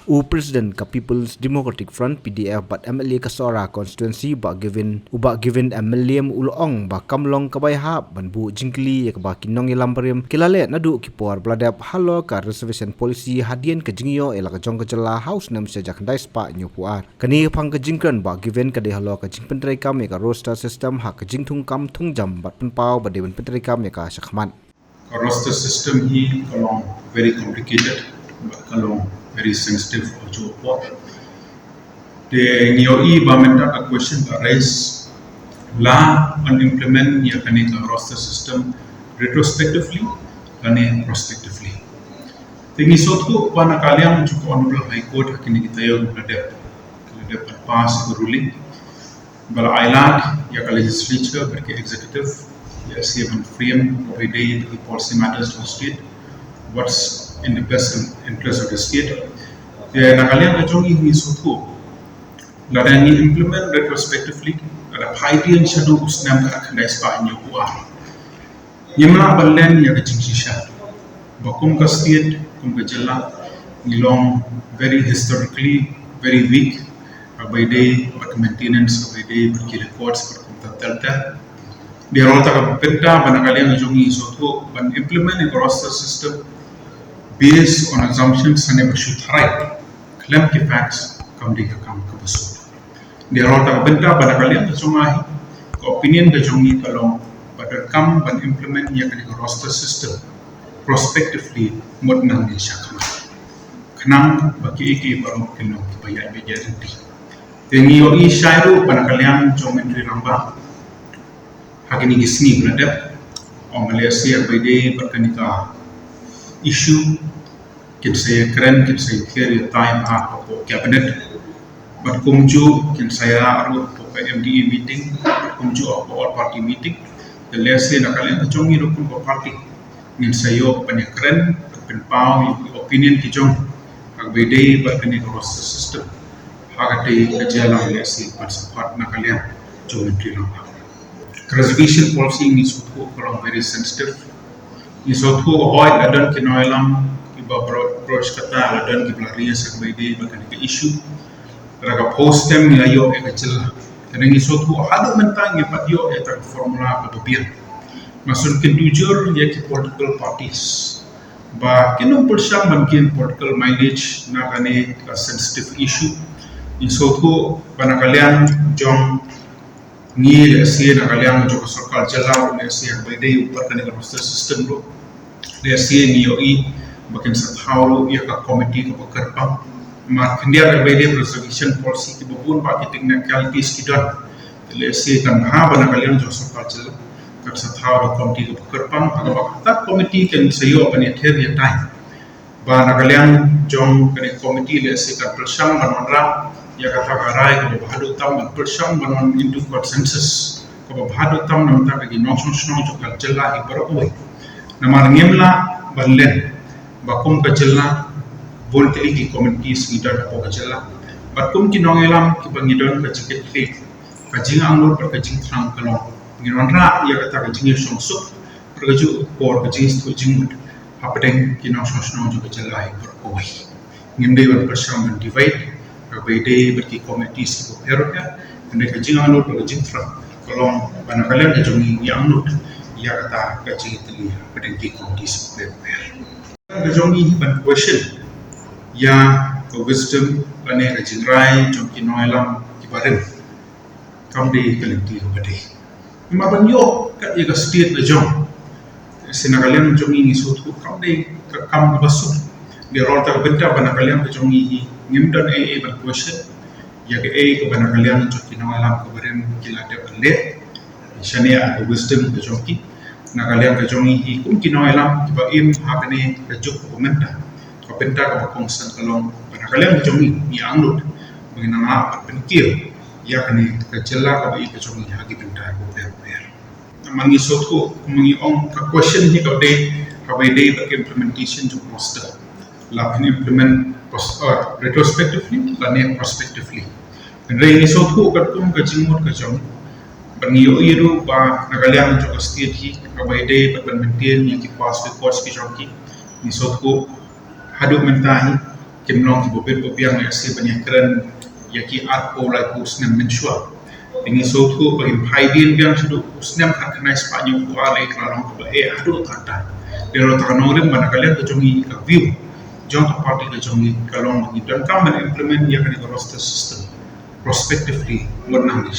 U President ka People's Democratic Front PDF bat MLA Kasora constituency ba Gavin MLA ulong ba kamlong kabayhap ban bu jingkylli ya ba nongïalam barim kilale nadu kipor bladap halo ka reservation policy hadian ka jingyo ela ka jong ka jala house nam se jakandai spa nyopuar kani phang ka jingkran ba Gavin ka de halo ka jing pyntreikam ya ka roster system ha ka jingthung kam thungjam bat penpau ba de pyntreikam ya ka khmat. Roster system he along very complicated, but along very sensitive to report. The NIOE Bamenda a question arise la and implement yakani roster system retrospectively and prospectively. Tingi sotu panakaliam to Honorable High Court hakini kitayo kadep pass the ruling. But I like yaka legislature berke executive yes even frame every day the policy matters to the state. What's in the best interest of the state. The Meghalaya Jongi is so that any implement retrospectively at a party and shadow snap and I spy in your war. Yamla Balen Yagachinsha Bakumka state, Kumkajala, Nilong, very historically, very weak by day, but maintenance by day, but kill reports for Kumta. They are all talking about Penta, Banagalia Jongi is so but implement a roster system based on assumptions and never should right. Claim the facts come to come kabasud. They are all the benta banakalian the jongahi opinion the jongi along, but come and implement yakani roster system prospectively modern shakma. Kanang baki iki baru kino kibaya bejarinti. Tengi o I shairu banakalian jomentri ramba. Hakini gisni bradep o Malaysia by day berkanika issue can say keren can say carry time for cabinet but kumju can say aru for MDA meeting kumju of all party meeting the less say nakalian jongi rukun ko party can say yo panya keren pen pau opinion ki jong agbede berkani roster system hagate kajala lesi par support nakalian jomentri ramba reservation policy is very sensitive is also avoid adan nongïalam approach kata dan kiblaria sebagai bakan issue raga post them layo ekacil kadang isotu hadu mentang patio eta formula kebebian masun kedujur ya ki political parties ba kinong persang mungkin political mileage na kane sensitive issue isotu panakalian jong ni lesi nakalian jong sokal jalau lesi bede upar kane roster system lo lesi NIOE bakin sathaw yaka committee ko kerpang mar kendia berbeda reservation policy ki bubun ba ki technicalities ki dot lesi kan ha bana kalian jo sokal ka sathaw committee ko kerpang aga ba committee kan sayo apne ther ya time ba na kalian jong kan committee lesi kan persang manra ya kata garai ko bahadu tam persang manon into consensus ko bahadu tam nam ta ki nong jo kal jalla hi baroi namar ngemla ballen bakum kecilna volteli ki communities ngidon apo kecilna bakum ki nongïalam ki bangidon ka cikit klik ka jinga anglor ka jing thrang kalong ngiron ra ya kata ka jingi songsuk ka ju por ka jing stu jingmut hapdeng ki nong sosno ju kecilna ai berkoi ngimde wan persam divide ka bede berki communities ki peroka ande ka jinga anglor ka jing thrang kalong banakalan ka jongi yang nut ya kata ka cikit li hapdeng ki communities per the jongi ban question ya ko wisdom ane ka jingrai jongi nongïalam ki barim kam de kalenti ko bade ma ban yo ka ye ka state the jong sinagalian jongi ni sotu kam de kam basu de rota benta banakalian ka jongi ngimdan ban question ya ke ko banakalian jongi nongïalam ko barim kila de balle shania wisdom the jongi nakalian ka jongi kum nongïalam ba im hakane ka juk komenta ka penta ka kongsan kalong nakalian ka jongi ni angut mengenama penkir ya kane ka jella ka ba ka jongi hagi penta ko per mangi sotko mangi ong ka question hi ka de ba implementation to roster la implement retrospectively la ne prospectively re ni sotko ka kum ka jingmut ka jong Bangiyo iru ba nagalian jo state hi kabaide pat maintain yang ki pass records ki jonki ni sotko hadu mentahi kimlong ki bopet popiang ya se banyak keren ya ki arpo lai ku snem mensua ini sotu bagi haidin biang sudu snem hak kenai Spanyol ku ale klalong ku adu tata dero takanore mana kalian ke jongi ka view jong ka party ke jongi kalong dan kam implement ya kan roster system prospectively menang di